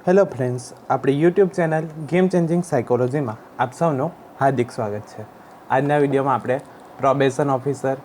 Hello friends, આપણી YouTube channel game changing સાયકોલોજીમાં આપ સૌનું હાર્દિક સ્વાગત છે. આજના વિડીયોમાં આપણે પ્રોબેશન ઓફિસર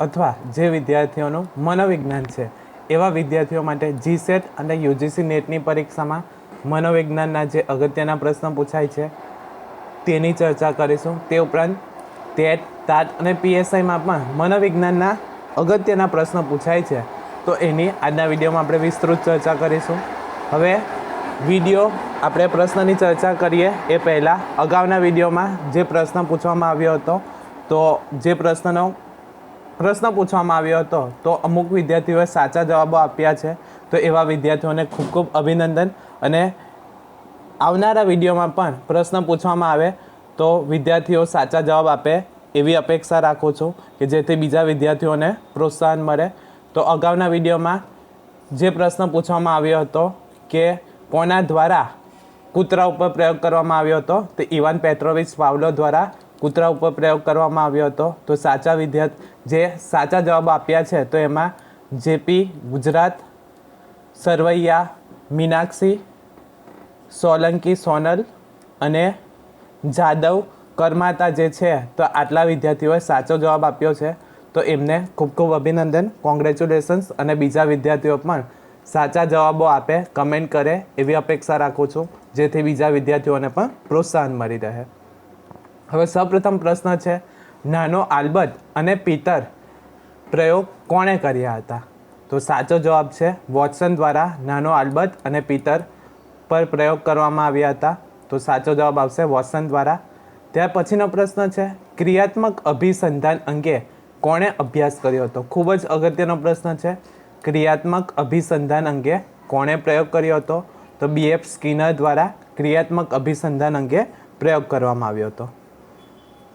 અથવા જે વિદ્યાર્થીઓનું મનોવિજ્ઞાન છે એવા વિદ્યાર્થીઓ માટે જીસેટ અને યુજીસી નેટની પરીક્ષામાં મનોવિજ્ઞાનના જે અગત્યના પ્રશ્નો પૂછાય છે તેની ચર્ચા કરીશું. તે ઉપરાંત ટેટ, ટાટ અને પીએસઆઈમાં પણ મનોવિજ્ઞાનના અગત્યના પ્રશ્નો પૂછાય છે, તો એની આજના વિડીયોમાં આપણે વિસ્તૃત ચર્ચા કરીશું. હવે વિડીયો આપણે પ્રશ્નની ચર્ચા કરીએ એ પહેલાં અગાઉના વિડીયોમાં જે પ્રશ્ન પૂછવામાં આવ્યો હતો તો જે પ્રશ્ન પૂછવામાં આવ્યો હતો તો અમુક વિદ્યાર્થીઓએ સાચા જવાબો આપ્યા છે, તો એવા વિદ્યાર્થીઓને ખૂબ ખૂબ અભિનંદન. અને આવનારા વિડીયોમાં પણ પ્રશ્ન પૂછવામાં આવે તો વિદ્યાર્થીઓ સાચા જવાબ આપે એવી અપેક્ષા રાખું છું કે જેથી બીજા વિદ્યાર્થીઓને પ્રોત્સાહન મળે. તો અગાઉના વિડીયોમાં જે પ્રશ્ન પૂછવામાં આવ્યો હતો કે કોના દ્વારા કૂતરા ઉપર પ્રયોગ કરવામાં આવ્યો હતો, તો ઇવાન પેટ્રોવિચ પાવલો દ્વારા કૂતરા ઉપર પ્રયોગ કરવામાં આવ્યો હતો. તો જે સાચા જવાબ આપ્યા છે તો એમાં જેપી ગુજરાત, સરવૈયા મીનાક્ષી, સોલંકી સોનલ અને જાદવ કરમાતા જે છે તો આટલા વિદ્યાર્થીઓએ સાચો જવાબ આપ્યો છે, તો એમને ખૂબ ખૂબ અભિનંદન, કોંગ્રેચ્યુલેશન્સ. અને બીજા વિદ્યાર્થીઓ પણ સાચા જવાબો આપે, કમેન્ટ કરે એવી અપેક્ષા રાખું છું જેથી બીજા વિદ્યાર્થીઓને પણ પ્રોત્સાહન મળી રહે. હવે સૌપ્રથમ પ્રશ્ન છે, નાનો આલ્બર્ટ અને પીટર પ્રયોગ કોણે કર્યા હતા? તો સાચો જવાબ છે વોટસન દ્વારા નાનો આલ્બર્ટ અને પીટર પર પ્રયોગ કરવામાં આવ્યા હતા. તો સાચો જવાબ આવશે વોટસન દ્વારા. ત્યાર પછીનો પ્રશ્ન છે, ક્રિયાત્મક અભિસંધાન અંગે કોણે અભ્યાસ કર્યો હતો? ખૂબ જ અગત્યનો પ્રશ્ન છે. ક્રિયાત્મક અભિસંધાન અંગે કોણે પ્રયોગ કર્યો હતો? તો BF સ્કિનર દ્વારા ક્રિયાત્મક અભિસંધાન અંગે પ્રયોગ કરવામાં આવ્યો હતો.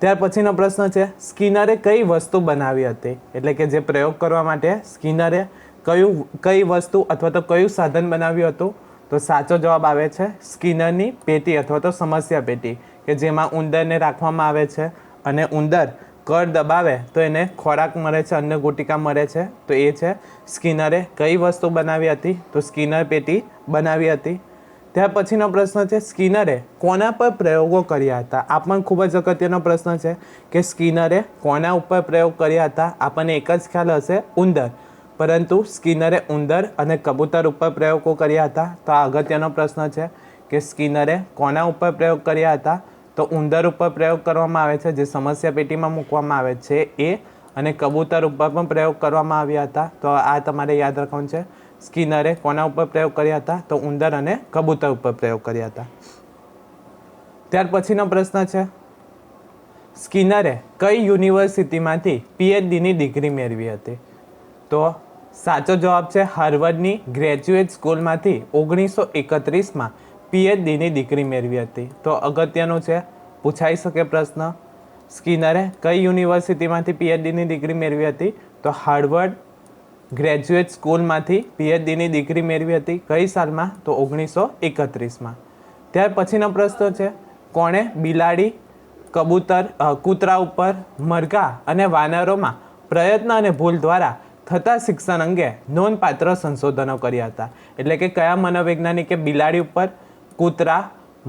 ત્યાર પછીનો પ્રશ્ન છે, સ્કિનરે કઈ વસ્તુ બનાવી હતી? એટલે કે જે પ્રયોગ કરવા માટે સ્કિનરે કઈ વસ્તુ અથવા તો કયું સાધન બનાવ્યું હતું? તો સાચો જવાબ આવે છે સ્કિનરની પેટી અથવા તો સમસ્યા પેટી, કે જેમાં ઉંદરને રાખવામાં આવે છે અને ઉંદર કળ દબાવે તો એને ખોરાક મળે છે, અન્ન ગુટિકા મળે છે. તો એ છે સ્કિનરે કઈ વસ્તુ બનાવી હતી? તો સ્કિનર પેટી બનાવી હતી. ત્યાર પછીનો પ્રશ્ન છે, સ્કિનરે કોના પર પ્રયોગો કર્યા હતા? આ પણ ખૂબ જ અગત્યનો પ્રશ્ન છે કે સ્કિનરે કોના ઉપર પ્રયોગ કર્યા હતા? આપણને એક જ ખ્યાલ હશે, ઉંદર, પરંતુ સ્કિનરે ઉંદર અને કબૂતર ઉપર પ્રયોગો કર્યા હતા. તો આ અગત્યનો પ્રશ્ન છે કે સ્કિનરે કોના ઉપર પ્રયોગ કર્યા હતા? તો ઉંદર ઉપર પ્રયોગ કરવામાં આવે છે, જે સમસ્યા પેટીમાં મૂકવામાં આવે છે એ, અને કબૂતર ઉપર પણ પ્રયોગ કરવામાં આવ્યા હતા. તો આ તમારે યાદ રાખવાનું છે. સ્કિનરે કોના ઉપર પ્રયોગ કર્યા હતા? તો ઉંદર અને કબૂતર ઉપર પ્રયોગ કર્યા હતા. ત્યાર પછીનો પ્રશ્ન છે, સ્કિનરે કઈ યુનિવર્સિટીમાંથી PhDની ડિગ્રી મેળવી હતી? તો સાચો જવાબ છે હાર્વર્ડની ગ્રેજ્યુએટ સ્કૂલમાંથી 1931માં PhDની ડિગ્રી મેળવી હતી. તો અગત્યનું છે, પૂછાઈ શકે પ્રશ્ન. સ્કિનરે કઈ યુનિવર્સિટીમાંથી PhDની ડિગ્રી મેળવી હતી? તો હાર્વર્ડ ગ્રેજ્યુએટ સ્કૂલમાંથી PhDની ડિગ્રી મેળવી હતી. કઈ સાલમાં? તો 1931માં. ત્યાર પછીનો પ્રશ્ન છે, કોણે બિલાડી, કૂતરા ઉપર, મરઘા અને વાનરોમાં પ્રયત્ન અને ભૂલ દ્વારા થતા શિક્ષણ અંગે નોંધપાત્ર સંશોધનો કર્યા હતા? એટલે કે કયા મનોવૈજ્ઞાનિકે બિલાડી ઉપર, કૂતરા,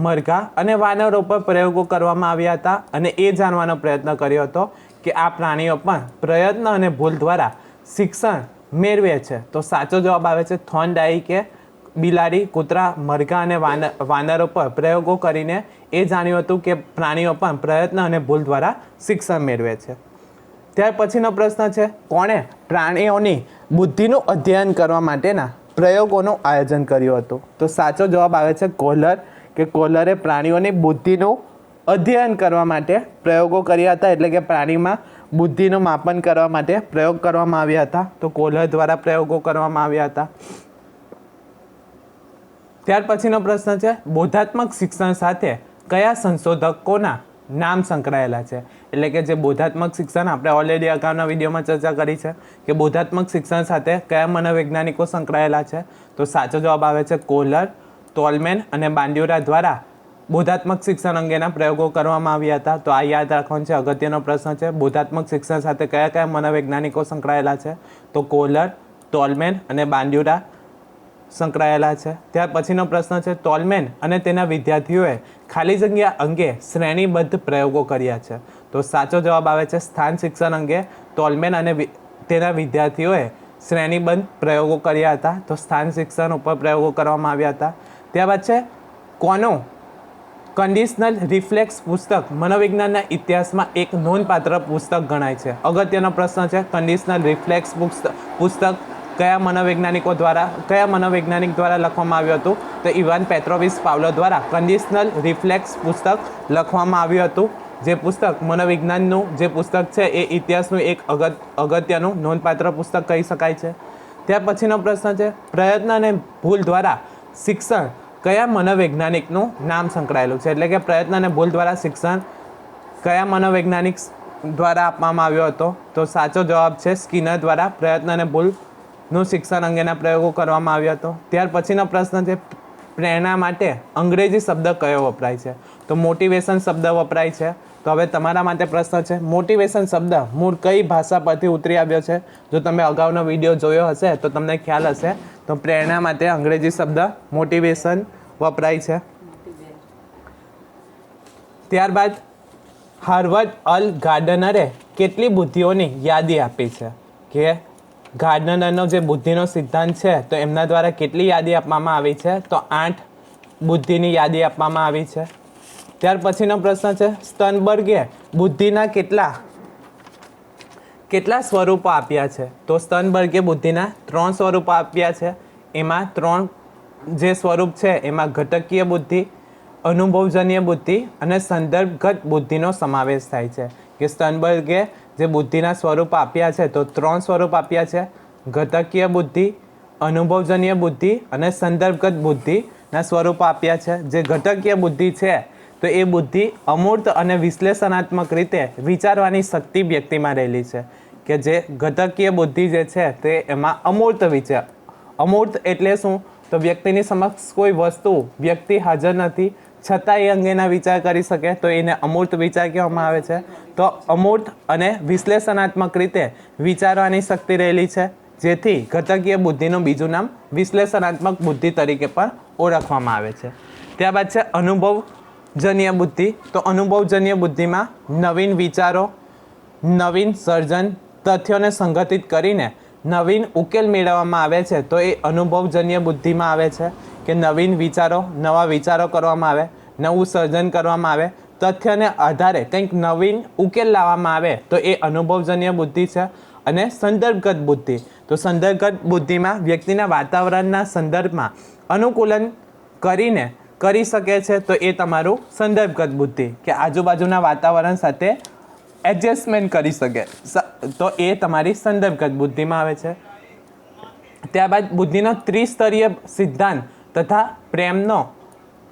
મરઘા અને વાનરો પર પ્રયોગો કરવામાં આવ્યા હતા અને એ જાણવાનો પ્રયત્ન કર્યો હતો કે આ પ્રાણીઓ પણ પ્રયત્ન અને ભૂલ દ્વારા શિક્ષણ મેળવે છે? તો સાચો જવાબ આવે છે થોર્નડાઈકે બિલાડી, કૂતરા, મરઘા અને વાનરો પર પ્રયોગો કરીને એ જાણ્યું હતું કે પ્રાણીઓ પણ પ્રયત્ન અને ભૂલ દ્વારા શિક્ષણ મેળવે છે. ત્યાર પછીનો પ્રશ્ન છે, કોણે પ્રાણીઓની બુદ્ધિનું અધ્યયન કરવા માટેના પ્રયોગોનું આયોજન કર્યું હતું? તો સાચો જવાબ આવે છે કોહલર, કે કોહલરે પ્રાણીઓની બુદ્ધિનું અધ્યયન કરવા માટે પ્રયોગો કર્યા હતા. એટલે કે પ્રાણીમાં બુદ્ધિનું માપન કરવા માટે પ્રયોગ કરવામાં આવ્યા હતા. તો કોહલર દ્વારા પ્રયોગો કરવામાં આવ્યા હતા. ત્યાર પછીનો પ્રશ્ન છે, બોધાત્મક શિક્ષણ સાથે કયા સંશોધકોના નામ સંકળાયેલા છે? એટલે કે જે બોધાત્મક શિક્ષણ, આપણે ઓલરેડી અગાઉના વિડીયોમાં ચર્ચા કરી છે કે બોધાત્મક શિક્ષણ સાથે કયા મનોવૈજ્ઞાનિકો સંકળાયેલા છે? તો સાચો જવાબ આવે છે કોહલર, ટોલમેન અને બાંડ્યુરા દ્વારા બોધાત્મક શિક્ષણ અંગેના પ્રયોગો કરવામાં આવ્યા હતા. તો આ યાદ રાખવાનું છે, અગત્યનો પ્રશ્ન છે. બોધાત્મક શિક્ષણ સાથે કયા કયા મનોવૈજ્ઞાનિકો સંકળાયેલા છે? તો કોહલર, ટોલમેન અને બાંડ્યુરા સંકળાયેલા છે. ત્યાર પછીનો પ્રશ્ન છે, ટોલમેન અને તેના વિદ્યાર્થીઓએ ખાલી જગ્યા અંગે શ્રેણીબદ્ધ પ્રયોગો કર્યા છે. તો સાચો જવાબ આવે છે સ્થાન શિક્ષણ અંગે ટોલમેન અને તેના વિદ્યાર્થીઓએ શ્રેણીબદ્ધ પ્રયોગો કર્યા હતા. તો સ્થાન શિક્ષણ ઉપર પ્રયોગો કરવામાં આવ્યા હતા. ત્યારબાદ છે કોનું કન્ડિશનલ રિફ્લેક્સ પુસ્તક મનોવિજ્ઞાનના ઇતિહાસમાં એક નોંધપાત્ર પુસ્તક ગણાય છે. અગત્યનો પ્રશ્ન છે, કન્ડિશનલ રિફ્લેક્સ પુસ્તક કયા મનોવૈજ્ઞાનિક દ્વારા લખવામાં આવ્યું હતું? તો ઇવાન પેટ્રોવિચ પાવલો દ્વારા કન્ડિશનલ રિફ્લેક્સ પુસ્તક લખવામાં આવ્યું હતું. જે પુસ્તક મનોવિજ્ઞાનનું જે પુસ્તક છે એ ઇતિહાસનું એક અગત્યનું નોંધપાત્ર પુસ્તક કહી શકાય છે. ત્યાર પછીનો પ્રશ્ન છે, પ્રયત્ન અને ભૂલ દ્વારા શિક્ષણ કયા મનોવૈજ્ઞાનિકનું નામ સંકળાયેલું છે? એટલે કે પ્રયત્ન અને ભૂલ દ્વારા શિક્ષણ કયા મનોવૈજ્ઞાનિક દ્વારા આપવામાં આવ્યો હતો? તો સાચો જવાબ છે સ્કિનર દ્વારા પ્રયત્ન અને ભૂલનું શિક્ષણ અંગેના પ્રયોગો કરવામાં આવ્યો હતો. ત્યાર પછીનો પ્રશ્ન છે, પ્રેરણા માટે અંગ્રેજી શબ્દ કયો વપરાય છે? તો મોટિવેશન શબ્દ વપરાય છે. તો હવે તમારા માટે પ્રશ્ન છે, મોટિવેશન શબ્દ મૂળ કઈ ભાષા પરથી ઉતરી આવ્યો છે? જો તમે અગાઉનો વિડીયો જોયો હશે તો તમને ખ્યાલ હશે. તો પ્રેરણા માટે અંગ્રેજી શબ્દ મોટિવેશન વપરાય છે. ત્યારબાદ હાર્વર્ડ અલ ગાર્ડનરે કેટલી બુદ્ધિઓની યાદી આપી છે? કે ગાર્ડનરનો જે બુદ્ધિનો સિદ્ધાંત છે તો એમના દ્વારા કેટલી યાદી આપવામાં આવી છે? તો 8 બુદ્ધિની યાદી આપવામાં આવી છે. ત્યાર પછીનો પ્રશ્ન છે, સ્ટનબર્ગે બુદ્ધિના કેટલા સ્વરૂપો આપ્યા છે? તો સ્ટનબર્ગે બુદ્ધિના 3 સ્વરૂપો આપ્યા છે. એમાં 3 જે સ્વરૂપ છે એમાં ઘટકીય બુદ્ધિ, અનુભવજન્ય બુદ્ધિ અને સંદર્ભગત બુદ્ધિનો સમાવેશ થાય છે. કે સ્ટનબર્ગે જે બુદ્ધિના સ્વરૂપ આપ્યા છે તો 3 સ્વરૂપ આપ્યા છે, ઘટકીય બુદ્ધિ, અનુભવજન્ય બુદ્ધિ અને સંદર્ભગત બુદ્ધિના સ્વરૂપ આપ્યા છે. જે ઘટકીય બુદ્ધિ છે તો એ બુદ્ધિ અમૂર્ત અને વિશ્લેષણાત્મક રીતે વિચારવાની શક્તિ વ્યક્તિમાં રહેલી છે. કે જે ઘટકીય બુદ્ધિ જે છે તે એમાં અમૂર્ત વિચાર, અમૂર્ત એટલે શું? તો વ્યક્તિની સમક્ષ કોઈ વસ્તુ વ્યક્તિ હાજર નથી છતાં એ અંગેના વિચાર કરી શકે તો એને અમૂર્ત વિચાર કહેવામાં આવે છે. તો અમૂર્ત અને વિશ્લેષણાત્મક રીતે વિચારવાની શક્તિ રહેલી છે, જેથી ઘટકીય બુદ્ધિનું બીજું નામ વિશ્લેષણાત્મક બુદ્ધિ તરીકે પણ ઓળખવામાં આવે છે. ત્યારબાદ છે અનુભવજન્ય બુદ્ધિ. તો અનુભવજન્ય બુદ્ધિમાં નવીન વિચારો, નવીન સર્જન, તથ્યોને સંગઠિત કરીને નવીન ઉકેલ મેળવવામાં આવે છે. તો એ અનુભવજન્ય બુદ્ધિમાં આવે છે. કે નવીન વિચારો, નવા વિચારો કરવામાં આવે, નવું સર્જન કરવામાં આવે, તથ્યને આધારે કંઈક નવીન ઉકેલ લાવવામાં આવે તો એ અનુભવજન્ય બુદ્ધિ છે. અને સંદર્ભગત બુદ્ધિ, તો સંદર્ભગત બુદ્ધિમાં વ્યક્તિના વાતાવરણના સંદર્ભમાં અનુકૂલન કરીને કરી શકે છે તો એ તમારું સંદર્ભગત બુદ્ધિ. કે આજુબાજુના વાતાવરણ સાથે એડજસ્ટમેન્ટ કરી શકે તો એ તમારી સંદર્ભગત બુદ્ધિમાં આવે છે. ત્યારબાદ બુદ્ધિનો ત્રિસ્તરીય સિદ્ધાંત તથા પ્રેમનો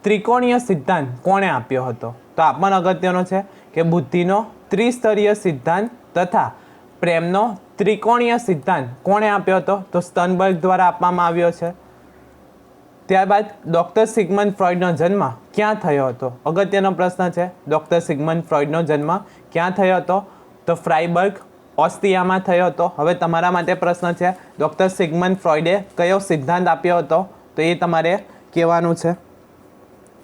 ત્રિકોણીય સિદ્ધાંત કોણે આપ્યો હતો? તો આ પણ અગત્યનો છે કે બુદ્ધિનો ત્રિસ્તરીય સિદ્ધાંત તથા પ્રેમનો ત્રિકોણીય સિદ્ધાંત કોણે આપ્યો હતો? તો સ્ટનબર્ગ દ્વારા આપવામાં આવ્યો છે. ત્યારબાદ ડૉક્ટર સિગમન્ડ ફ્રોઈડનો જન્મ ક્યાં થયો હતો? અગત્યનો પ્રશ્ન છે. ડૉક્ટર સિગમન્ડ ફ્રોઈડનો જન્મ ક્યાં થયો હતો? તો ફ્રાઈબર્ગ, ઓસ્ટ્રિયામાં થયો હતો. હવે તમારા માટે પ્રશ્ન છે, ડૉક્ટર સિગમન્ડ ફ્રોઈડે કયો સિદ્ધાંત આપ્યો હતો? તો એ તમારે કહેવાનું છે.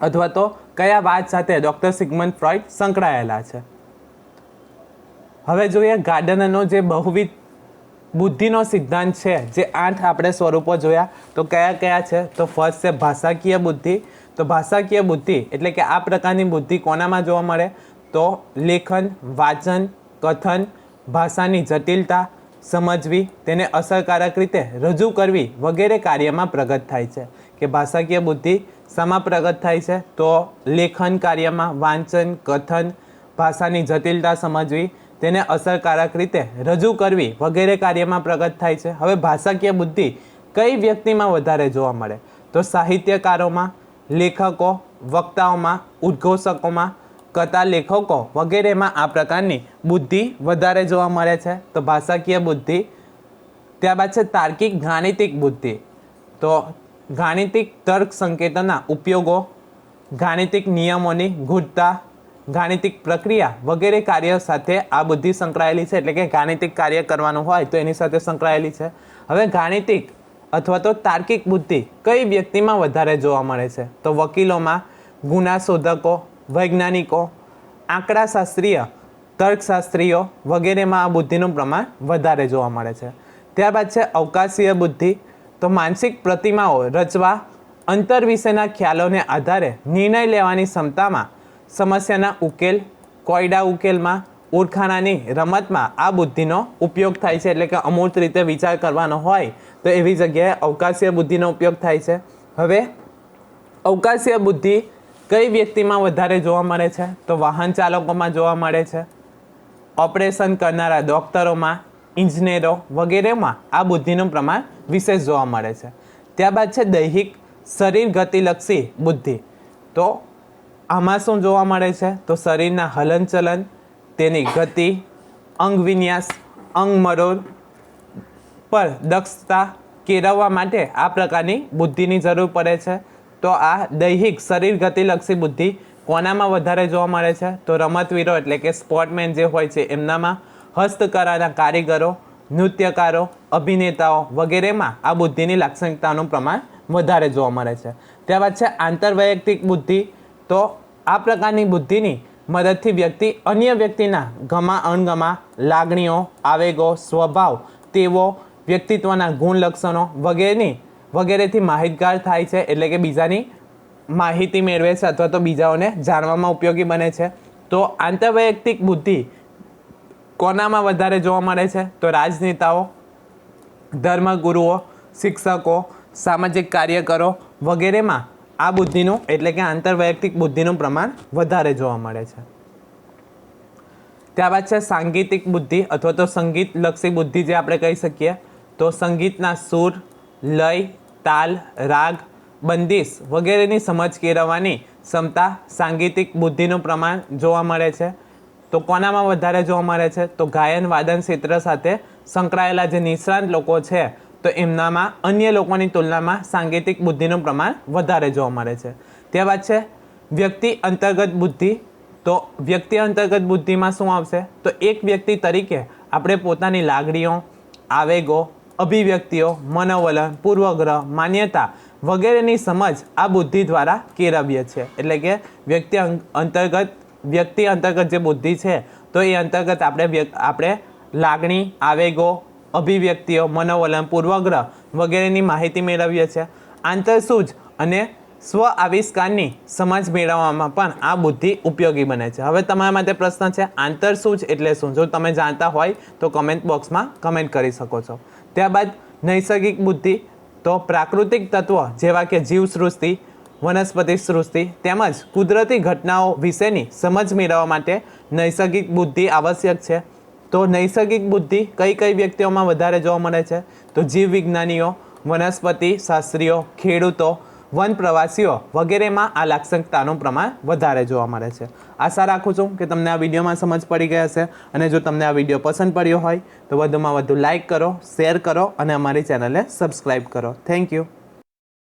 અથવા તો કયા વાત સાથે ડૉક્ટર સિગમન્ડ ફ્રોઈડ સંકળાયેલા છે? હવે જોઈએ ગાર્ડનરનો જે બહુવિધ બુદ્ધિનો સિદ્ધાંત છે, જે 8 આપણે સ્વરૂપો જોયા તો કયા કયા છે? તો ફર્સ્ટ છે ભાષાકીય બુદ્ધિ. તો ભાષાકીય બુદ્ધિ એટલે કે આ પ્રકારની બુદ્ધિ કોનામાં જોવા મળે? તો લેખન, વાંચન, કથન, ભાષાની જટિલતા સમજવી, તેને અસરકારક રીતે રજૂ કરવી વગેરે કાર્યમાં પ્રગટ થાય છે. કે ભાષાકીય બુદ્ધિ શામાં પ્રગટ થાય છે? તો લેખન કાર્યમાં, વાંચન, કથન, ભાષાની જટિલતા સમજવી, તેને અસરકારક રીતે રજૂ કરવી વગેરે કાર્યમાં પ્રગટ થાય છે. હવે ભાષાકીય બુદ્ધિ કઈ વ્યક્તિમાં વધારે જોવા મળે? તો સાહિત્યકારોમાં, લેખકો, વક્તાઓમાં, ઉદ્ઘોષકોમાં, કથા લેખકો વગેરેમાં આ પ્રકારની બુદ્ધિ વધારે જોવા મળે છે. તો ભાષાકીય બુદ્ધિ. ત્યારબાદ છે તાર્કિક ગાણિતિક બુદ્ધિ. તો ગાણિતિક તર્ક સંકેતોના ઉપયોગો, ગાણિતિક નિયમોની ગૂઢતા, ગાણિતિક પ્રક્રિયા વગેરે કાર્ય સાથે આ બુદ્ધિ સંકળાયેલી છે. એટલે કે ગાણિતિક કાર્ય કરવાનું હોય તો એની સાથે સંકળાયેલી છે. હવે ગાણિતિક અથવા તો તાર્કિક બુદ્ધિ કઈ વ્યક્તિમાં વધારે જોવા મળે છે? તો વકીલોમાં, ગુના શોધકો, વૈજ્ઞાનિકો, આંકડાશાસ્ત્રીય, તર્કશાસ્ત્રીઓ વગેરેમાં આ બુદ્ધિનું પ્રમાણ વધારે જોવા મળે છે. ત્યારબાદ છે અવકાશીય બુદ્ધિ. તો માનસિક પ્રતિમાઓ રચવા, અંતર વિશેના ખ્યાલોને આધારે નિર્ણય લેવાની ક્ષમતામાં, સમસ્યાના ઉકેલ, કોયડા ઉકેલમાં, ઓળખાણાની રમતમાં આ બુદ્ધિનો ઉપયોગ થાય છે. એટલે કે અમૂર્ત રીતે વિચાર કરવાનો હોય તો એવી જગ્યાએ અવકાશીય બુદ્ધિનો ઉપયોગ થાય છે. હવે અવકાશીય બુદ્ધિ કઈ વ્યક્તિમાં વધારે જોવા મળે છે? તો વાહન ચાલકોમાં જોવા મળે છે, ઓપરેશન કરનારા ડૉક્ટરોમાં, ઇજનેરો વગેરેમાં આ બુદ્ધિનું પ્રમાણ વિશેષ જોવા મળે છે. ત્યારબાદ છે દૈહિક શરીર ગતિલક્ષી બુદ્ધિ. તો આમાં શું જોવા મળે છે? તો શરીરના હલનચલન, તેની ગતિ, અંગ વિન્યાસ, અંગ મરોડ પર દક્ષતા કેળવવા માટે આ પ્રકારની બુદ્ધિની જરૂર પડે છે. તો આ દૈહિક શરીર ગતિલક્ષી બુદ્ધિ કોનામાં વધારે જોવા મળે છે? તો રમતવીરો એટલે કે સ્પોર્ટમેન જે હોય છે એમનામાં, હસ્તકળાના કારીગરો, નૃત્યકારો, અભિનેતાઓ વગેરેમાં આ બુદ્ધિની લાક્ષણિકતાનું પ્રમાણ વધારે જોવા મળે છે. ત્યારબાદ છે આંતરવૈયક્તિક બુદ્ધિ. તો આ પ્રકારની બુદ્ધિની મદદથી વ્યક્તિ અન્ય વ્યક્તિના ગમા અણગમા, લાગણીઓ, આવેગો, સ્વભાવ, તેઓ, વ્યક્તિત્વના ગુણ લક્ષણો વગેરેથી માહિતગાર થાય છે. એટલે કે બીજાની માહિતી મેળવે છે અથવા તો બીજાઓને જાણવામાં ઉપયોગી બને છે. તો આંતરવૈયક્તિક બુદ્ધિ કોનામાં વધારે જોવા મળે છે? તો રાજનેતાઓ, ધર્મગુરુઓ, શિક્ષકો, સામાજિક કાર્યકરો વગેરેમાં આ બુદ્ધિનું એટલે કે આંતરવૈયક્તિક બુદ્ધિનું પ્રમાણ વધારે જોવા મળે છે. ત્યારબાદ છે સાંગીતિક બુદ્ધિ અથવા તો સંગીતલક્ષી બુદ્ધિ જે આપણે કહી શકીએ. તો સંગીતના સૂર, લય, તાલ, રાગ, બંદિશ વગેરેની સમજ કેળવવાની ક્ષમતા સાંગીતિક બુદ્ધિનું પ્રમાણ જોવા મળે છે. તો કોનામાં વધારે જોવા મળે છે? તો ગાયન વાદન ક્ષેત્ર સાથે સંકળાયેલા જે નિષ્ણાત લોકો છે તો એમનામાં અન્ય લોકોની તુલનામાં સાંગીતિક બુદ્ધિનું પ્રમાણ વધારે જોવા મળે છે. ત્યારબાદ છે વ્યક્તિ અંતર્ગત બુદ્ધિ. તો વ્યક્તિ અંતર્ગત બુદ્ધિમાં શું આવશે? તો એક વ્યક્તિ તરીકે આપણે પોતાની લાગણીઓ, આવેગો, અભિવ્યક્તિઓ, મનોવલણ, પૂર્વગ્રહ, માન્યતા વગેરેની સમજ આ બુદ્ધિ દ્વારા કેળવીએ છીએ. એટલે કે વ્યક્તિ અંતર્ગત જે બુદ્ધિ છે તો એ અંતર્ગત આપણે લાગણી, આવેગો, અભિવ્યક્તિઓ, મનોવલણ, પૂર્વગ્રહ વગેરેની માહિતી મેળવીએ છીએ. આંતરસૂઝ અને સ્વ આવિષ્કારની સમજ મેળવવામાં પણ આ બુદ્ધિ ઉપયોગી બને છે. હવે તમારા માટે પ્રશ્ન છે, આંતરસૂઝ એટલે શું? જો તમે જાણતા હોય તો કમેન્ટ બોક્સમાં કમેન્ટ કરી શકો છો. ત્યારબાદ નૈસર્ગિક બુદ્ધિ. તો પ્રાકૃતિક તત્વો જેવા કે જીવસૃષ્ટિ, વનસ્પતિ સૃષ્ટિ તેમજ કુદરતી ઘટનાઓ વિશેની સમજ મેળવવા માટે નૈસર્ગિક બુદ્ધિ આવશ્યક છે. તો નૈસર્ગિક બુદ્ધિ કઈ કઈ વ્યક્તિઓમાં વધારે જોવા મળે છે? તો જીવ વિજ્ઞાનીઓ, વનસ્પતિ શાસ્ત્રીઓ, ખેડૂતો, વન પ્રવાસીઓ વગેરેમાં આ લાક્ષણિકતાનું પ્રમાણ વધારે જોવા મળે છે. આશા રાખું છું કે તમને આ વિડીયોમાં સમજ પડી ગઈ હશે. અને જો તમને આ વિડીયો પસંદ પડ્યો હોય તો વધુમાં વધુ લાઇક કરો, શેર કરો અને અમારી ચેનલને સબસ્ક્રાઈબ કરો. Thank you.